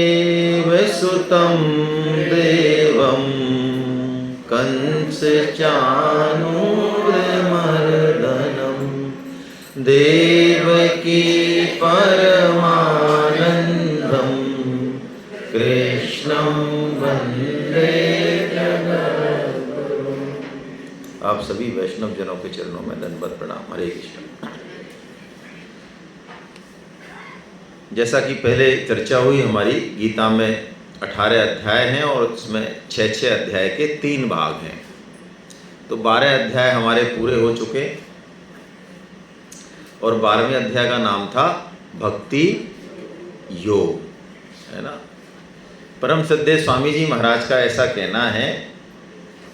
वसुदेवसुतं देवं कंसचाणूरमर्दनं देवकी परमानन्दं कृष्णं वन्दे जगद्गुरुम्। आप सभी वैष्णव जनों के चरणों में दंडवत प्रणाम। हरे कृष्ण। जैसा कि पहले चर्चा हुई, हमारी गीता में 18 अध्याय हैं और उसमें 6 अध्याय के 3 भाग हैं। तो 12 अध्याय हमारे पूरे हो चुके और 12वें अध्याय का नाम था भक्ति योग, है ना। परम श्रद्धेय स्वामी जी महाराज का ऐसा कहना है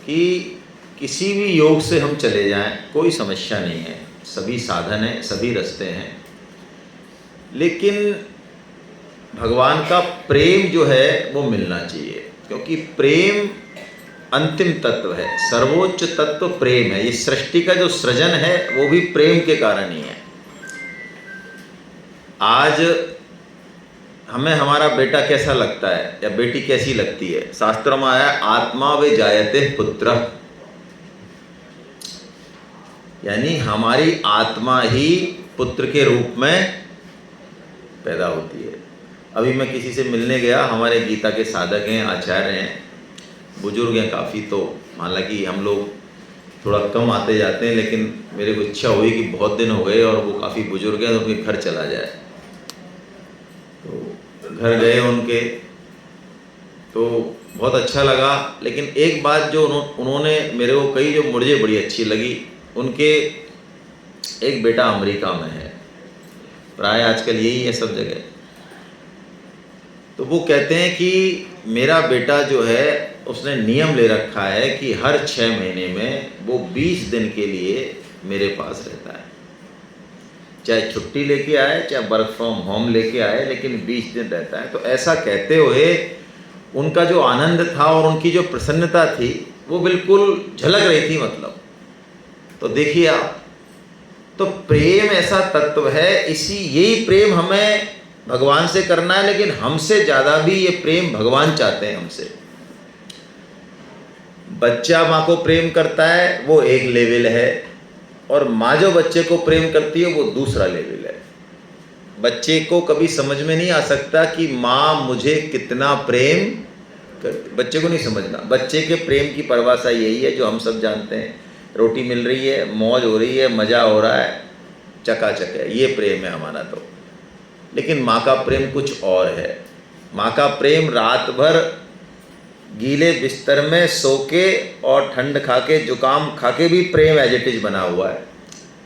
कि किसी भी योग से हम चले जाएं, कोई समस्या नहीं है, सभी साधन हैं, सभी रास्ते हैं, लेकिन भगवान का प्रेम जो है वो मिलना चाहिए, क्योंकि प्रेम अंतिम तत्व है, सर्वोच्च तत्व प्रेम है। ये सृष्टि का जो सृजन है वो भी प्रेम के कारण ही है। आज हमें हमारा बेटा कैसा लगता है या बेटी कैसी लगती है, शास्त्रों में आया आत्मा वे जायते पुत्र, यानी हमारी आत्मा ही पुत्र के रूप में पैदा होती है। अभी मैं किसी से मिलने गया, हमारे गीता के साधक हैं, आचार्य हैं, बुजुर्ग हैं काफ़ी। तो हालांकि हम लोग थोड़ा कम आते जाते हैं, लेकिन मेरे को इच्छा हुई कि बहुत दिन हो गए और वो काफ़ी बुजुर्ग हैं तो उनके घर चला जाए। तो घर गए उनके, तो बहुत अच्छा लगा। लेकिन एक बात जो उन्होंने मेरे को कही जो मुझे बड़ी अच्छी लगी, उनके एक बेटा अमेरिका में है, प्राय आजकल यही है सब जगह। तो वो कहते हैं कि मेरा बेटा जो है उसने नियम ले रखा है कि हर 6 महीने में वो 20 दिन के लिए मेरे पास रहता है, चाहे छुट्टी लेके आए, चाहे वर्क फ्रॉम होम लेके आए, लेकिन 20 दिन रहता है। तो ऐसा कहते हुए उनका जो आनंद था और उनकी जो प्रसन्नता थी वो बिल्कुल झलक रही थी, मतलब। तो देखिए आप, तो प्रेम ऐसा तत्व है, यही प्रेम हमें भगवान से करना है, लेकिन हमसे ज़्यादा भी ये प्रेम भगवान चाहते हैं हमसे। बच्चा माँ को प्रेम करता है वो एक लेवल है, और माँ जो बच्चे को प्रेम करती है वो दूसरा लेवल है। बच्चे को कभी समझ में नहीं आ सकता कि माँ मुझे कितना प्रेम करती, बच्चे को नहीं समझना। बच्चे के प्रेम की परिभाषा यही है जो हम सब जानते हैं, रोटी मिल रही है, मौज हो रही है, मज़ा हो रहा है, चकाचक है, ये प्रेम है हमारा। तो लेकिन माँ का प्रेम कुछ और है। माँ का प्रेम रात भर गीले बिस्तर में सो के और ठंड खा के, जुकाम खा के भी प्रेम एज इट इज बना हुआ है।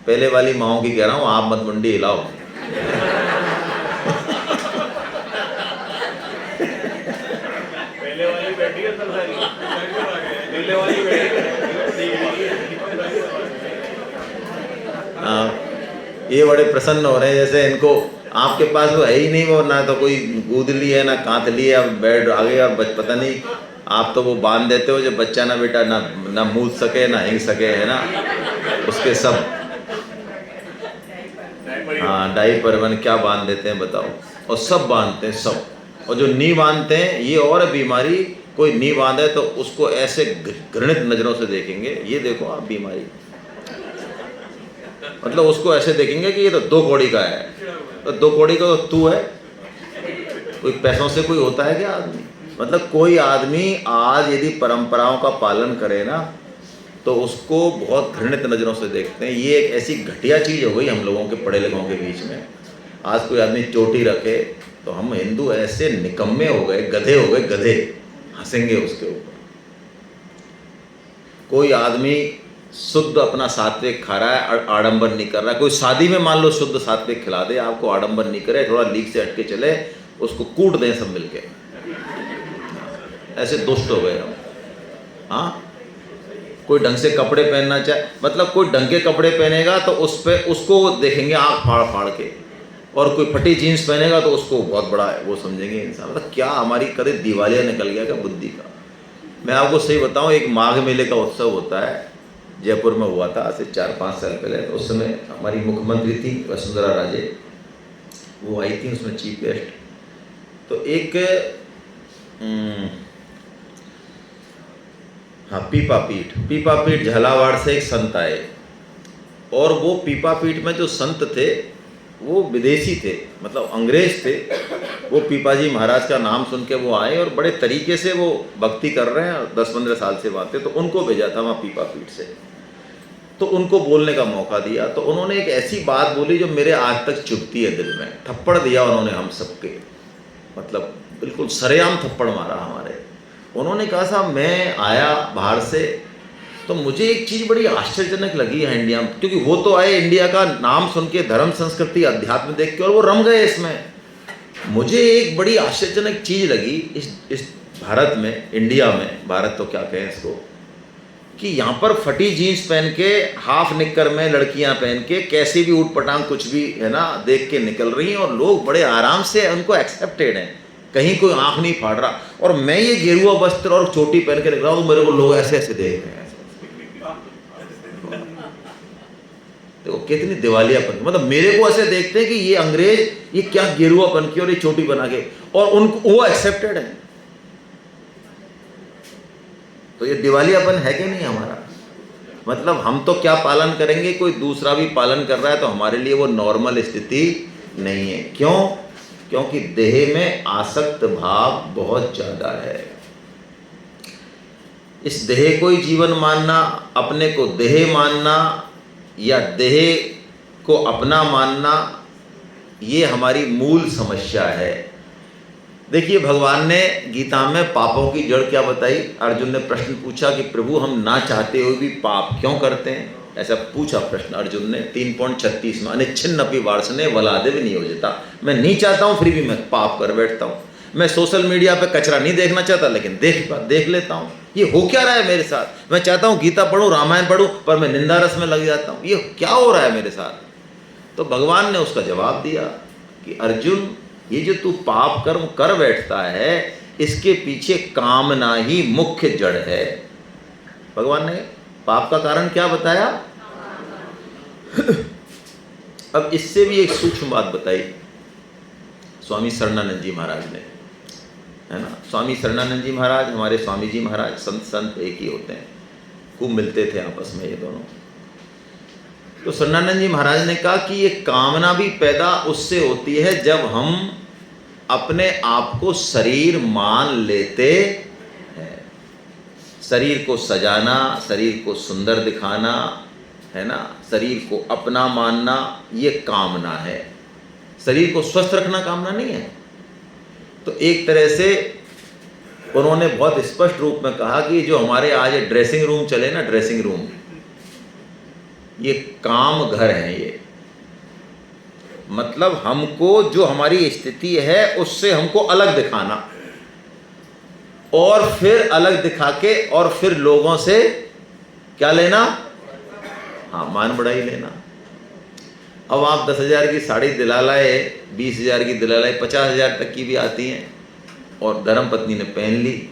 पहले वाली माँओं की कह रहा हूँ, आप मत मुंडी हिलाओ। पहले वाली बैठी है, पहले वाली ये बड़े प्रसन्न हो रहे हैं, जैसे इनको आपके पास वो है ही नहीं, वो ना तो कोई गूदली है ना कांतली है, अब बेड आ गए और पता नहीं, आप तो वो बांध देते हो जो बच्चा ना बेटा ना मूद सके ना हिंग सके, है ना, उसके सब। हाँ, डायपर बन क्या बांध देते हैं बताओ, और सब बांधते हैं सब। और जो नी बांधते हैं ये और बीमारी, कोई नी बांधे तो उसको ऐसे घृणित नज़रों से देखेंगे, ये देखो आप बीमारी, मतलब उसको ऐसे देखेंगे कि ये तो 2 कौड़ी का है। तो 2 कौड़ी का तो तू है, कोई पैसों से कोई होता है क्या आदमी? मतलब कोई आदमी आज यदि परंपराओं का पालन करे ना तो उसको बहुत घृणित नज़रों से देखते हैं। ये एक ऐसी घटिया चीज़ हो गई हम लोगों के पढ़े लिखों के बीच में। आज कोई आदमी चोटी रखे तो हम हिंदू ऐसे निकम्मे हो गए, गधे हो गए, गधे, हंसेंगे उसके ऊपर। कोई आदमी शुद्ध अपना सात्विक खा रहा है, आडंबर नहीं कर रहा है। कोई शादी में मान लो शुद्ध सात्विक खिला दे आपको, आडंबर नहीं करे, थोड़ा लीक से हटके चले, उसको कूट दें सब मिलके। ऐसे दुष्ट हो गए हम। हाँ, कोई ढंग से कपड़े पहनना चाहे, मतलब कोई ढंग के कपड़े पहनेगा तो उस पे उसको देखेंगे आँख फाड़ फाड़ के, और कोई फटी जीन्स पहनेगा तो उसको बहुत बड़ा है वो समझेंगे इंसान। मतलब क्या हमारी कदे दिवालिया निकल गया क्या बुद्धि का। मैं आपको सही बताऊं, एक माघ मेले का उत्सव होता है, जयपुर में हुआ था आज से 4-5 साल पहले। तो उस समय हमारी मुख्यमंत्री थी वसुंधरा राजे, वो आई थी उसमें चीफ गेस्ट। तो एक हाँ, पीपापीठ झालावाड़ से एक संत आए, और वो पीपापीठ में जो संत थे वो विदेशी थे, मतलब अंग्रेज थे। वो पीपाजी महाराज का नाम सुन के वो आए और बड़े तरीके से वो भक्ति कर रहे हैं, 10-15 साल से बातें, तो उनको भेजा था वहाँ पीपापीठ से। तो उनको बोलने का मौका दिया, तो उन्होंने एक ऐसी बात बोली जो मेरे आज तक चुभती है दिल में। थप्पड़ दिया उन्होंने हम सबके, मतलब बिल्कुल सरेआम थप्पड़ मारा हमारे। उन्होंने कहा साहब मैं आया बाहर से, तो मुझे एक चीज़ बड़ी आश्चर्यजनक लगी है इंडिया में, क्योंकि वो तो आए इंडिया का नाम सुन के, धर्म संस्कृति अध्यात्म देख के, और वो रम गए इसमें। मुझे एक बड़ी आश्चर्यजनक चीज़ लगी इस भारत में, इंडिया में, भारत तो क्या कहें इसको, कि यहाँ पर फटी जीन्स पहन के, हाफ निक्कर में लड़कियाँ पहन के, कैसे भी ऊट पटांग कुछ भी है ना देख के निकल रही हैं, और लोग बड़े आराम से उनको एक्सेप्टेड हैं, कहीं कोई आँख नहीं फाड़ रहा। और मैं ये गेरुआ वस्त्र और चोटी पहन के निकल रहा हूँ, तो मेरे को लोग ऐसे ऐसे देख रहे हैं। देखो कितनी दिवालियापन, मतलब मेरे को ऐसे देखते हैं कि ये अंग्रेज ये क्या गेरुआपन की और ये चोटी बना के, और उनको वो एक्सेप्टेड है। तो ये दिवालियापन है कि नहीं हमारा? मतलब हम तो क्या पालन करेंगे, कोई दूसरा भी पालन कर रहा है तो हमारे लिए वो नॉर्मल स्थिति नहीं है। क्यों? क्योंकि देह में आसक्त भाव बहुत ज्यादा है। इस देह को ही जीवन मानना, अपने को देह मानना या देह को अपना मानना, ये हमारी मूल समस्या है। देखिए भगवान ने गीता में पापों की जड़ क्या बताई। अर्जुन ने प्रश्न पूछा कि प्रभु हम ना चाहते हुए भी पाप क्यों करते हैं, ऐसा पूछा प्रश्न अर्जुन ने 3.36 में। अनिच्छिन्नपि वार्ष्णे वलादेव नियोजिता, मैं नहीं चाहता हूँ फिर भी मैं पाप कर बैठता हूँ। मैं सोशल मीडिया पे कचरा नहीं देखना चाहता, लेकिन देख लेता हूँ। ये हो क्या रहा है मेरे साथ? मैं चाहता हूँ गीता पढूं, रामायण पढूं, पर मैं निंदा रस में लग जाता हूँ। ये क्या हो रहा है मेरे साथ? तो भगवान ने उसका जवाब दिया कि अर्जुन, ये जो तू पाप कर्म कर बैठता है, इसके पीछे कामना ही मुख्य जड़ है। भगवान ने पाप का कारण क्या बताया? अब इससे भी एक सूक्ष्म बात बताई स्वामी शरणानंद जी महाराज ने, है ना। स्वामी शरणानंद जी महाराज, हमारे स्वामी जी महाराज, संत एक ही होते हैं, खूब मिलते थे आपस में ये दोनों। तो शरणानंद जी महाराज ने कहा कि ये कामना भी पैदा उससे होती है जब हम अपने आप को शरीर मान लेते हैं। शरीर को सजाना, शरीर को सुंदर दिखाना, है ना, शरीर को अपना मानना, ये कामना है। शरीर को स्वस्थ रखना कामना नहीं है। तो एक तरह से उन्होंने बहुत स्पष्ट रूप में कहा कि जो हमारे आज ड्रेसिंग रूम चले ना, ड्रेसिंग रूम, ये काम घर है। ये मतलब हमको जो हमारी स्थिति है उससे हमको अलग दिखाना, और फिर अलग दिखा के और फिर लोगों से क्या लेना? हाँ, मान बढ़ाई लेना। अब आप 10,000 की साड़ी दिला लाए, 20,000 की दिला लाए, 50,000 तक की भी आती हैं, और धर्म पत्नी ने पहन ली।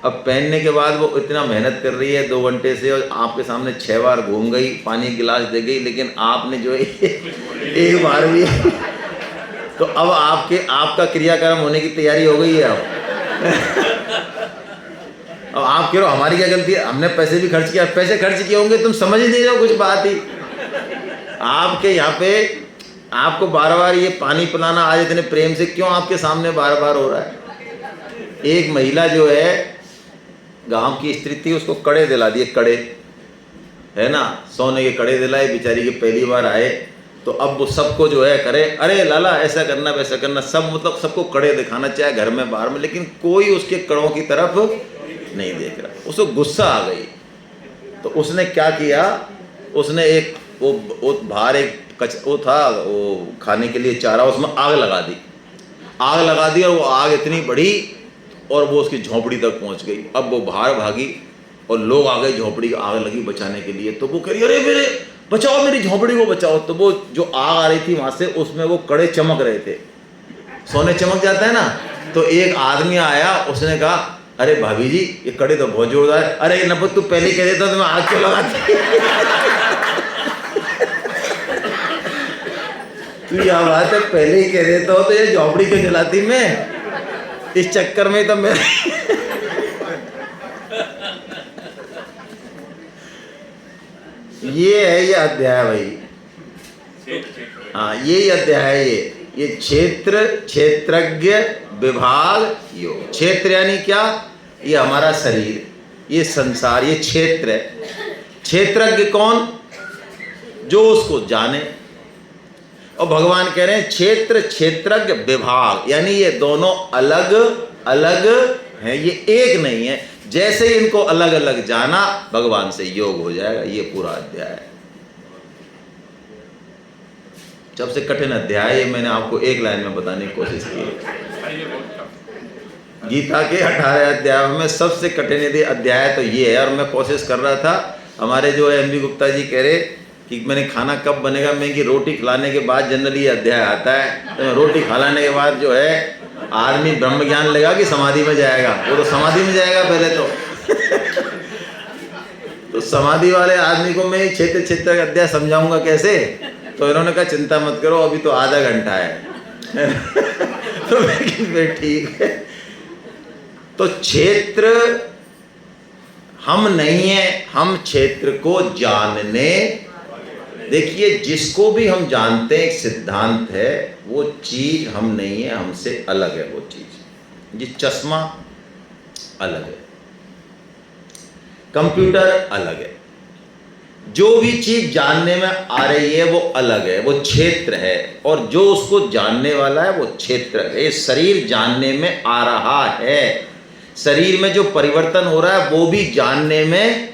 अब पहनने के बाद वो इतना मेहनत कर रही है 2 घंटे से, और आपके सामने 6 बार घूम गई, पानी गिलास दे गई, लेकिन आपने जो है एक बार भी तो अब आपका क्रियाक्रम होने की तैयारी हो गई है। अब आप कह रहे हो हमारी क्या गलती है, हमने पैसे भी खर्च किया। पैसे खर्च किए होंगे, तुम समझ ही नहीं रहे हो कुछ बात ही। आपके यहाँ पे आपको बार बार ये पानी पिलाना आज इतने प्रेम से क्यों आपके सामने बार बार हो रहा है? एक महिला जो है गांव की स्त्री थी, उसको कड़े दिला दिए, कड़े, है ना, सोने के कड़े दिलाए, बेचारी के पहली बार आए। तो अब वो सबको जो है करे, अरे लाला ऐसा करना वैसा करना, सब मतलब सबको कड़े दिखाना चाहे घर में बाहर में, लेकिन कोई उसके कड़ों की तरफ नहीं देख रहा। उसको गुस्सा आ गई, तो उसने क्या किया, उसने एक वो बाहर एक वो था, वो खाने के लिए चारा, उसमें आग लगा दी। आग लगा दी और वो आग इतनी बड़ी और वो उसकी झोंपड़ी तक पहुंच गई। अब वो बाहर भागी और लोग आ गए, झोंपड़ी आग लगी बचाने के लिए। तो वो कह रही अरे मेरे बचाओ, मेरी झोंपड़ी को बचाओ। तो वो जो आग आ रही थी वहां से, उसमें वो कड़े चमक रहे थे, सोने चमक जाता है ना। तो एक आदमी आया, उसने कहा अरे भाभी जी ये कड़े तो बहुत जोरदार है। अरे नपत तू पहले कह देता तो मैं आग क्यों लगाती। तू यह बात है, पहले ही कह देता हो तो ये झोंपड़ी क्यों जलाती मैं। इस चक्कर में तो मैं ये है ये अध्याय भाई। हाँ यही अध्याय है ये क्षेत्र क्षेत्रज्ञ विभाग योग। क्षेत्र यानी क्या? ये हमारा शरीर, ये संसार, ये क्षेत्र है। क्षेत्रज्ञ कौन? जो उसको जाने। और भगवान कह रहे हैं क्षेत्र क्षेत्रज्ञ विभाग, यानी ये दोनों अलग अलग हैं, ये एक नहीं है। जैसे ही इनको अलग अलग जाना भगवान से योग हो जाएगा। ये पूरा अध्याय है, सबसे कठिन अध्याय है। मैंने आपको एक लाइन में बताने की कोशिश की है। गीता के 18 अध्याय में सबसे कठिन यदि अध्याय तो ये है। और मैं कोशिश कर रहा था, हमारे जो है MB गुप्ता जी कह रहे कि मैंने खाना कब बनेगा। मैं कि रोटी खिलाने के बाद जनरली ये अध्याय आता है। तो रोटी खिलाने के बाद जो है आदमी ब्रह्म ज्ञान लेगा कि समाधि में जाएगा। वो तो समाधि में जाएगा पहले तो समाधि वाले आदमी को मैं क्षेत्र क्षेत्र का अध्याय समझाऊंगा कैसे? तो इन्होंने कहा चिंता मत करो, अभी तो आधा घंटा है। तो मैं ठीक है। तो क्षेत्र हम नहीं है, हम क्षेत्र को जानने। देखिए जिसको भी हम जानते हैं, एक सिद्धांत है, वो चीज हम नहीं है, हमसे अलग है वो चीज। ये चश्मा अलग है, कंप्यूटर अलग है, जो भी चीज जानने में आ रही है वो अलग है, वो क्षेत्र है। और जो उसको जानने वाला है वो क्षेत्र है। ये शरीर जानने में आ रहा है, शरीर में जो परिवर्तन हो रहा है वो भी जानने में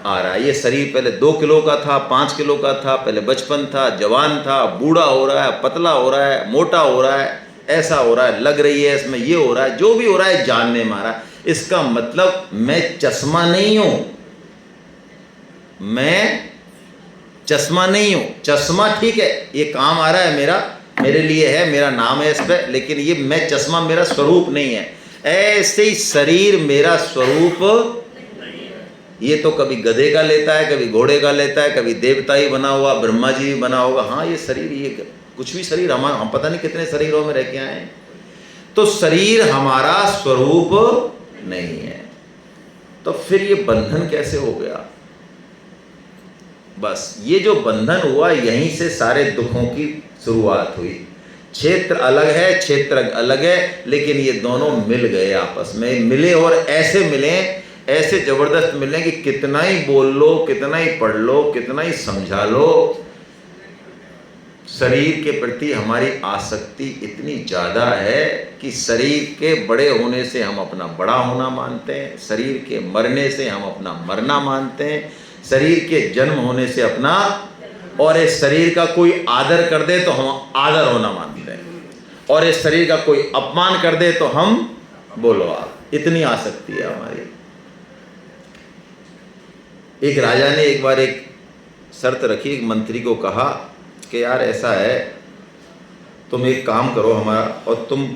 आ रहा है। ये शरीर पहले 2 किलो का था, 5 किलो का था, पहले बचपन था, जवान था, बूढ़ा हो रहा है, पतला हो रहा है, मोटा हो रहा है, ऐसा हो रहा है, लग रही है इसमें, ये हो रहा है, जो भी हो रहा है जानने में आ रहा है। इसका मतलब मैं चश्मा नहीं हूं, मैं चश्मा नहीं हूं। चश्मा ठीक है, ये काम आ रहा है मेरा, मेरे लिए है, मेरा नाम है इस पर, लेकिन ये मैं चश्मा मेरा स्वरूप नहीं है। ऐसे ही शरीर मेरा स्वरूप, ये तो कभी गधे का लेता है, कभी घोड़े का लेता है, कभी देवता ही बना हुआ, ब्रह्मा जी भी बना होगा। हाँ ये शरीर, ये कुछ भी शरीर, हम पता नहीं कितने शरीरों में रह के आए हैं। तो शरीर हमारा स्वरूप नहीं है। तो फिर ये बंधन कैसे हो गया? बस ये जो बंधन हुआ, यहीं से सारे दुखों की शुरुआत हुई। क्षेत्र अलग है, क्षेत्र अलग है, लेकिन ये दोनों मिल गए, आपस में मिले। और ऐसे मिले, ऐसे जबरदस्त मिले कि कितना ही बोल लो, कितना ही पढ़ लो, कितना ही समझा लो, शरीर के प्रति हमारी आसक्ति इतनी ज़्यादा है कि शरीर के बड़े होने से हम अपना बड़ा होना मानते हैं, शरीर के मरने से हम अपना मरना मानते हैं, शरीर के जन्म होने से अपना, और इस शरीर का कोई आदर कर दे तो हम आदर होना मानते हैं, और इस शरीर का कोई अपमान कर दे तो हम बोलो आप। इतनी आसक्ति है हमारी। एक राजा ने एक बार एक शर्त रखी, एक मंत्री को कहा कि यार ऐसा है, तुम एक काम करो हमारा, और तुम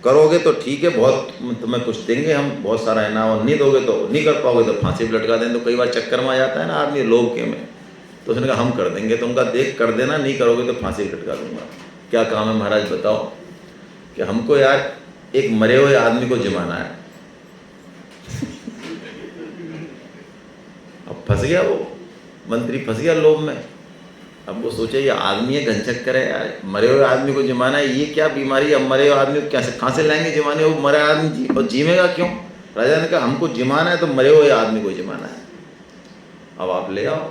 करोगे तो ठीक है, बहुत तुम्हें कुछ देंगे हम, बहुत सारा इनाम, और नहीं दोगे तो नहीं कर पाओगे तो फांसी पर लटका दें। तो कई बार चक्कर में आ जाता है ना आदमी लोभ के में। तो उसने कहा हम कर देंगे। तो उनका देख कर देना, नहीं करोगे तो फांसी पर लटका दूंगा। क्या काम है महाराज बताओ? कि हमको यार एक मरे हुए आदमी को जिमाना है। अब फंस गया वो मंत्री, फंस गया लोभ में। अब वो सोचे ये आदमी है, घनचक्कर है यार, मरे हुए आदमी को जिमाना है, ये क्या बीमारी है? अब मरे हुए आदमी को कैसे, कहाँ से लाएंगे जिमाने? वो मरा आदमी और जीवेगा क्यों? राजा ने कहा हमको जिमाना है तो मरे हुए आदमी को जिमाना है, अब आप ले आओ।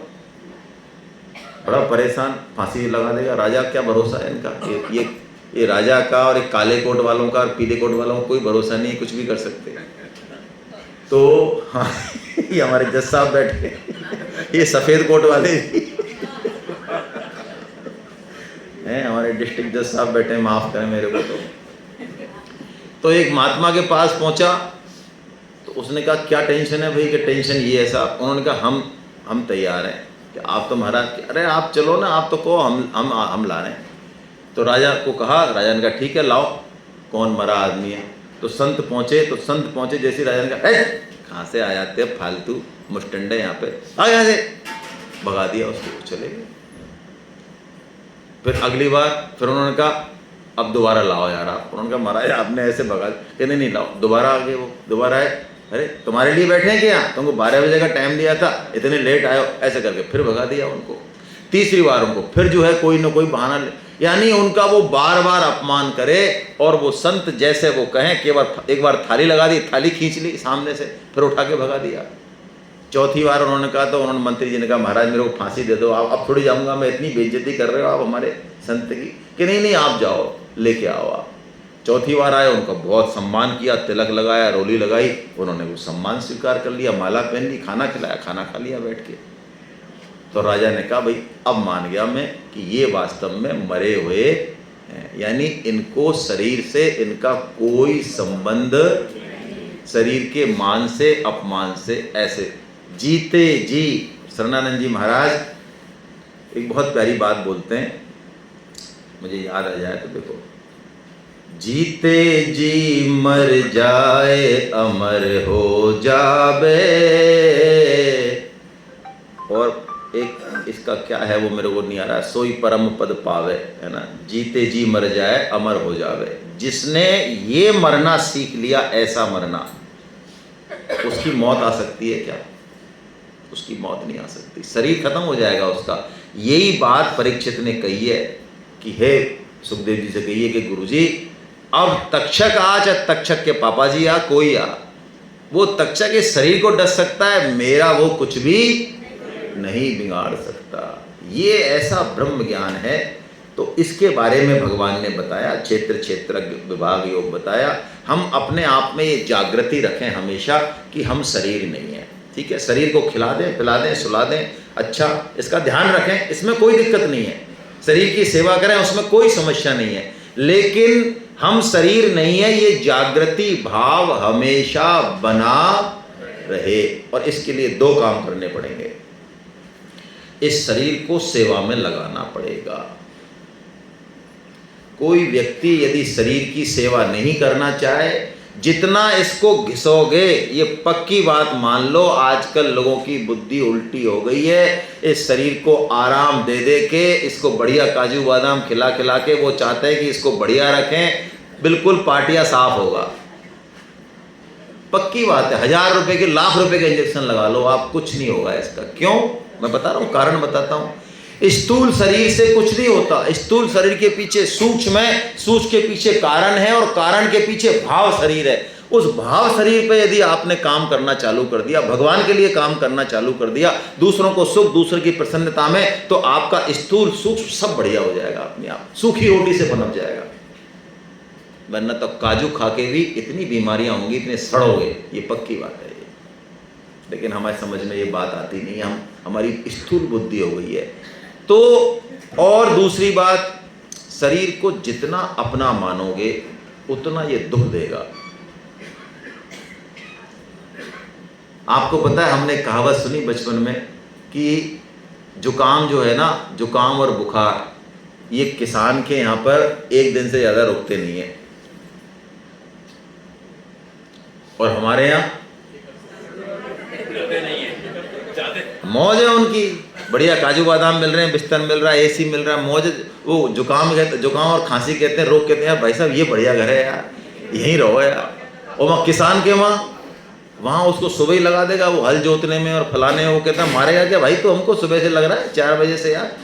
बड़ा परेशान, फांसी लगा देगा। राजा क्या भरोसा है इनका? ये राजा का और एक काले कोट वालों का और पीले कोट वालों का कोई भरोसा नहीं है, कुछ भी कर सकते हैं। तो हाँ ये हमारे जज साहब बैठे, ये सफ़ेद कोट वाले हैं, हमारे डिस्ट्रिक्ट जज साहब बैठे, माफ़ करें मेरे को। तो एक महात्मा के पास पहुंचा, तो उसने कहा क्या टेंशन है भाई? कि टेंशन ये ऐसा। उन्होंने कहा हम तैयार हैं कि आप तो महाराज, अरे आप चलो ना, आप तो कहो, हम ला रहे हैं। तो राजा को कहा, राजा ने कहा ठीक है लाओ, कौन मरा आदमी है? तो संत पहुँचे, जैसे राजा ने कहा कहाँ से आ जाते हैं फालतू मुस्टंडे यहाँ पे, आ यहाँ से, भगा दिया उसको, चले गए। फिर अगली बार फिर उन्होंने कहा अब दोबारा लाओ यार आप। उन्होंने कहा महाराज आपने ऐसे भगा, कहते नहीं लाओ। दोबारा आ गए वो, दोबारा आए, अरे तुम्हारे लिए बैठे हैं क्या, तुमको 12 बजे का टाइम दिया था, इतने लेट आए हो, ऐसे करके फिर भगा दिया उनको। तीसरी बार उनको फिर जो है कोई ना कोई बहाना ले, यानी उनका वो बार बार अपमान करे और वो संत जैसे वो कहें केवल एक बार थाली लगा दी, थाली खींच ली सामने से, फिर उठा के भगा दिया। चौथी बार उन्होंने कहा तो उन्होंने मंत्री जी ने कहा महाराज मेरे को फांसी दे दो, आप अब थोड़ी जाऊंगा मैं, इतनी बेइज्जती कर रहे हो आप हमारे संत की, कि नहीं नहीं आप जाओ लेके आओ आप। चौथी बार आए, उनका बहुत सम्मान किया, तिलक लगाया, रोली लगाई, उन्होंने वो सम्मान स्वीकार कर लिया, माला पहन ली, खाना खिलाया, खाना खा लिया बैठ के। तो राजा ने कहा भाई अब मान गया मैं कि ये वास्तव में मरे हुए हैं, यानी इनको शरीर से इनका कोई संबंध, शरीर के मान से अपमान से, ऐसे जीते जी। शरणानंद जी महाराज एक बहुत प्यारी बात बोलते हैं, मुझे याद आ जाए तो देखो, जीते जी मर जाए अमर हो जावे, और एक इसका क्या है वो मेरे को नहीं आ रहा, सोई परम पद पावे, है ना, जीते जी मर जाए अमर हो जावे। जिसने ये मरना सीख लिया, ऐसा मरना, उसकी मौत आ सकती है क्या? उसकी मौत नहीं आ सकती, शरीर खत्म हो जाएगा उसका। यही बात परीक्षित ने कही है कि हे सुखदेव जी से कही है कि गुरुजी अब तक्षक आ, चाहे तक्षक के पापा जी आ, कोई आ, वो तक्षक के शरीर को डस सकता है, मेरा वो कुछ भी नहीं बिगाड़ सकता। ये ऐसा ब्रह्म ज्ञान है। तो इसके बारे में भगवान ने बताया, क्षेत्र क्षेत्रज्ञ विभाग योग बताया। हम अपने आप में ये जागृति रखें हमेशा कि हम शरीर नहीं है, ठीक है, शरीर को खिला दें, पिला दें, सुला दें, अच्छा इसका ध्यान रखें, इसमें कोई दिक्कत नहीं है, शरीर की सेवा करें, उसमें कोई समस्या नहीं है, लेकिन हम शरीर नहीं है, ये जागृति भाव हमेशा बना रहे। और इसके लिए दो काम करने पड़ेंगे, इस शरीर को सेवा में लगाना पड़ेगा। कोई व्यक्ति यदि शरीर की सेवा नहीं करना चाहे, जितना इसको घिसोगे, ये पक्की बात मान लो, आजकल लोगों की बुद्धि उल्टी हो गई है, इस शरीर को आराम दे दे के, इसको बढ़िया काजू बादाम खिला खिला के वो चाहते हैं कि इसको बढ़िया रखें, बिल्कुल पाटिया साफ होगा। पक्की बात है, 1000 रुपए के, लाख रुपए का इंजेक्शन लगा लो आप, कुछ नहीं होगा इसका। क्यों? मैं बता रहा हूँ, कारण बताता हूँ। स्थूल शरीर से कुछ नहीं होता, स्थूल शरीर के पीछे सूक्ष्म है, सूक्ष्म के पीछे कारण है, और कारण के पीछे भाव शरीर है। उस भाव शरीर पे यदि आपने काम करना चालू कर दिया, भगवान के लिए काम करना चालू कर दिया, दूसरों को सुख, दूसरे की प्रसन्नता में, तो आपका स्थूल सूक्ष्म सब बढ़िया हो जाएगा, अपने आप सूखी रोटी से पनप जाएगा। वरना तो काजू खा के भी इतनी बीमारियां होंगी, इतने सड़ोगे, ये पक्की बात है। लेकिन हमारे समझ में ये बात आती नहीं, हमारी स्थूल बुद्धि हो गई है। तो और दूसरी बात, शरीर को जितना अपना मानोगे उतना ये दुख देगा। आपको पता है, हमने कहावत सुनी बचपन में कि जुकाम जो है ना, जुकाम और बुखार, ये किसान के यहाँ पर एक दिन से ज़्यादा रुकते नहीं है, और हमारे यहाँ मौज है उनकी, बढ़िया काजू बादाम मिल रहे हैं, बिस्तर मिल रहा है, एसी मिल रहा है, मौज। वो जुकाम और खांसी कहते हैं, रोग कहते हैं, यार भाई साहब ये बढ़िया घर है यार, यहीं रहो यार। और वहाँ किसान के वहाँ उसको सुबह ही लगा देगा, वो हल जोतने में और फलाने में, वो कहता है मारेगा क्या भाई, तो हमको सुबह से लग रहा है 4 बजे से यार,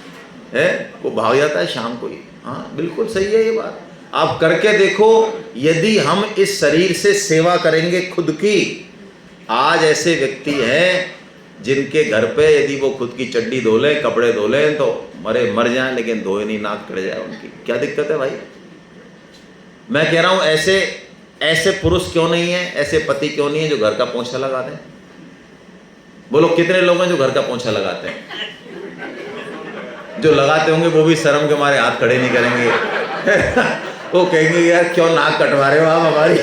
है वो भाग जाता है शाम को ही। हाँ बिल्कुल सही है ये बात, आप करके देखो। यदि हम इस शरीर से सेवा करेंगे खुद की, आज ऐसे व्यक्ति हैं जिनके घर पे यदि वो खुद की चड्डी धो लें, कपड़े धो लें, तो मर जाएं, लेकिन धोए नहीं, नाक कट जाए उनकी, क्या दिक्कत है भाई? मैं कह रहा हूं ऐसे पुरुष क्यों नहीं है, ऐसे पति क्यों नहीं है जो घर का पोंछा लगा दें? बोलो कितने लोग हैं जो घर का पोंछा लगाते हैं? जो लगाते होंगे वो भी शर्म के मारे हाथ खड़े नहीं करेंगे वो कहेंगे यार क्यों नाक कटवा रहे हो आप हमारी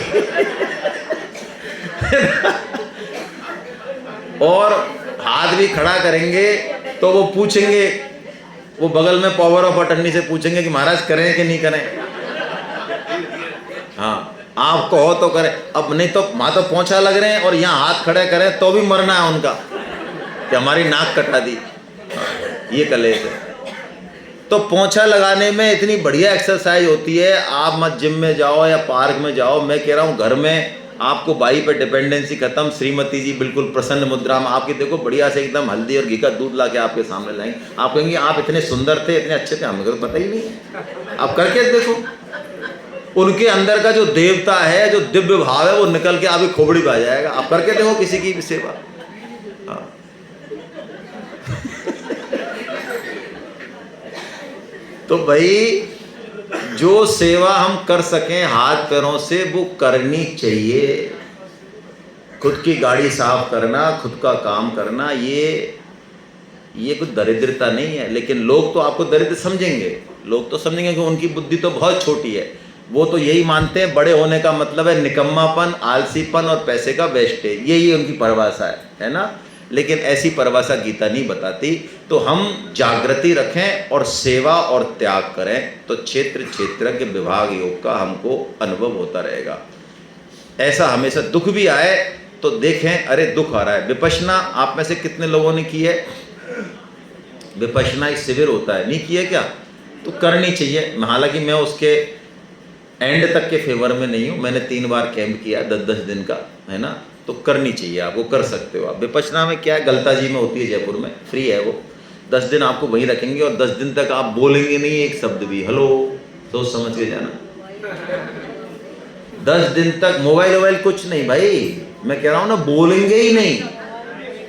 और हाथ भी खड़ा करेंगे तो वो पूछेंगे, वो बगल में पावर ऑफ अटर्नी से पूछेंगे कि महाराज करें कि नहीं करें। हाँ आप कहो तो करें, अब नहीं तो वहां तो पोंछा लग रहे हैं और यहाँ हाथ खड़े करें तो भी मरना है उनका कि हमारी नाक कटा दी। ये कलेश है। तो पोंछा लगाने में इतनी बढ़िया एक्सरसाइज होती है, आप मत जिम में जाओ या पार्क में जाओ, मैं कह रहा हूँ घर में आपको बाई पे डिपेंडेंसी खत्म। श्रीमती जी बिल्कुल प्रसन्न मुद्रा में आपकी देखो बढ़िया से एकदम हल्दी और घी का दूध ला के आपके सामने लाएंगे, आप कहेंगे आप इतने सुंदर थे, इतने अच्छे थे, हमें तो पता ही नहीं है। आप करके देखो, उनके अंदर का जो देवता है, जो दिव्य भाव है, वो निकल के आपकी खोपड़ी पे आ जाएगा। आप करके देखो किसी की भी सेवा। हाँ। तो भाई जो सेवा हम कर सकें हाथ पैरों से वो करनी चाहिए। खुद की गाड़ी साफ करना, खुद का काम करना, ये कुछ दरिद्रता नहीं है। लेकिन लोग तो आपको दरिद्र समझेंगे, लोग तो समझेंगे कि उनकी बुद्धि तो बहुत छोटी है। वो तो यही मानते हैं बड़े होने का मतलब है निकम्मापन, आलसीपन और पैसे का वेस्टेज, यही उनकी परिभाषा है ना। लेकिन ऐसी परिभाषा गीता नहीं बताती। तो हम जागृति रखें और सेवा और त्याग करें, तो क्षेत्र क्षेत्रज्ञ विभाग योग का हमको अनुभव होता रहेगा। ऐसा हमेशा दुख भी आए तो देखें, अरे दुख आ रहा है। विपश्यना आप में से कितने लोगों ने की है? विपश्यना एक शिविर होता है, नहीं किया क्या? तो करनी चाहिए। हालांकि मैं उसके एंड तक के फेवर में नहीं हूँ, मैंने 3 बार कैंप किया 10-10 दिन का, है ना। तो करनी चाहिए, आपको कर सकते हो आप। विपश्यना में क्या है, गलता जी में होती है, जयपुर में, फ्री है वो। 10 दिन आपको वहीं रखेंगे और 10 दिन तक आप बोलेंगे नहीं एक शब्द भी, हेलो, सोच समझ के जाना। 10 दिन तक मोबाइल कुछ नहीं भाई, मैं कह रहा हूँ ना, बोलेंगे ही नहीं,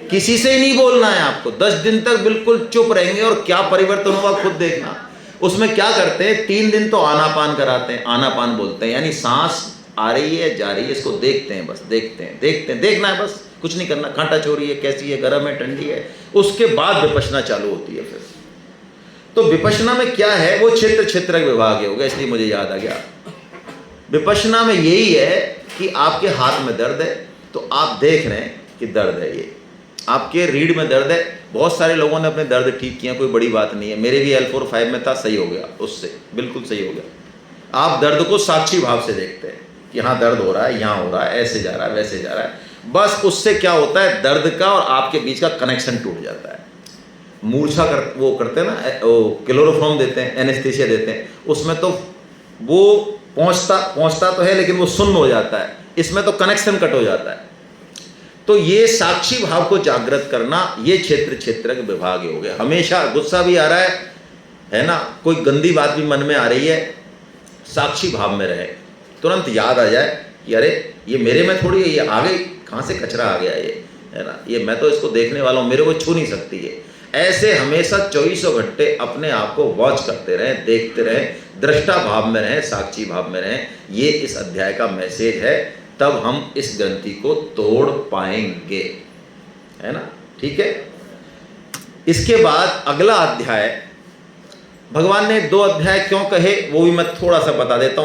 किसी से ही नहीं बोलना है आपको। 10 दिन तक बिल्कुल चुप रहेंगे और क्या परिवर्तन होगा खुद देखना। उसमें क्या करते हैं, 3 दिन तो आनापान कराते हैं, आनापान बोलते हैं, यानी सांस आ रही है जा रही है, इसको देखते हैं, बस देखते हैं, देखना है बस, कुछ नहीं करना। कांटा चोरी है, कैसी है, गर्म है, ठंडी है। उसके बाद विपश्यना चालू होती है फिर। तो विपश्यना में क्या है, वो क्षेत्र क्षेत्रज्ञ विभाग होगा, इसलिए मुझे याद आ गया। विपश्यना में यही है कि आपके हाथ में दर्द है तो आप देख रहे हैं कि दर्द है, ये आपके रीढ़ में दर्द है। बहुत सारे लोगों ने अपने दर्द ठीक किया, कोई बड़ी बात नहीं है। मेरे भी L4-5 में था, सही हो गया, उससे बिल्कुल सही हो गया। आप दर्द को साक्षी भाव से देखते हैं कि यहाँ दर्द हो रहा है, यहाँ हो रहा है, ऐसे जा रहा है, वैसे जा रहा है। बस उससे क्या होता है, दर्द का और आपके बीच का कनेक्शन टूट जाता है। मूर्छा वो करते हैं ना, वो क्लोरोफॉर्म देते हैं, एनेस्थीसिया देते हैं, उसमें तो वो पहुँचता तो है लेकिन वो शून्य हो जाता है। इसमें तो कनेक्शन कट हो जाता है। तो ये साक्षी भाव को जागृत करना, ये क्षेत्र क्षेत्रज्ञ विभाग हो गया। हमेशा गुस्सा भी आ रहा है ना, कोई गंदी बात भी मन में आ रही है, साक्षी भाव में रहे, तुरंत याद आ जाए कि अरे ये मेरे में थोड़ी है, ये आ गई, कहाँ से कचरा आ गया ये, है ना, ये मैं तो इसको देखने वाला हूँ, मेरे को छू नहीं सकती है। ऐसे हमेशा 24 घंटे अपने आप को वॉच करते रहें, देखते रहें, दृष्टा भाव में रहें, साक्षी भाव में रहें। ये इस अध्याय का मैसेज है, तब हम इस ग्रंथि को तोड़ पाएंगे, है ना। ठीक है। इसके बाद अगला अध्याय, भगवान ने 2 अध्याय क्यों कहे वो भी मैं थोड़ा सा बता देता हूँ।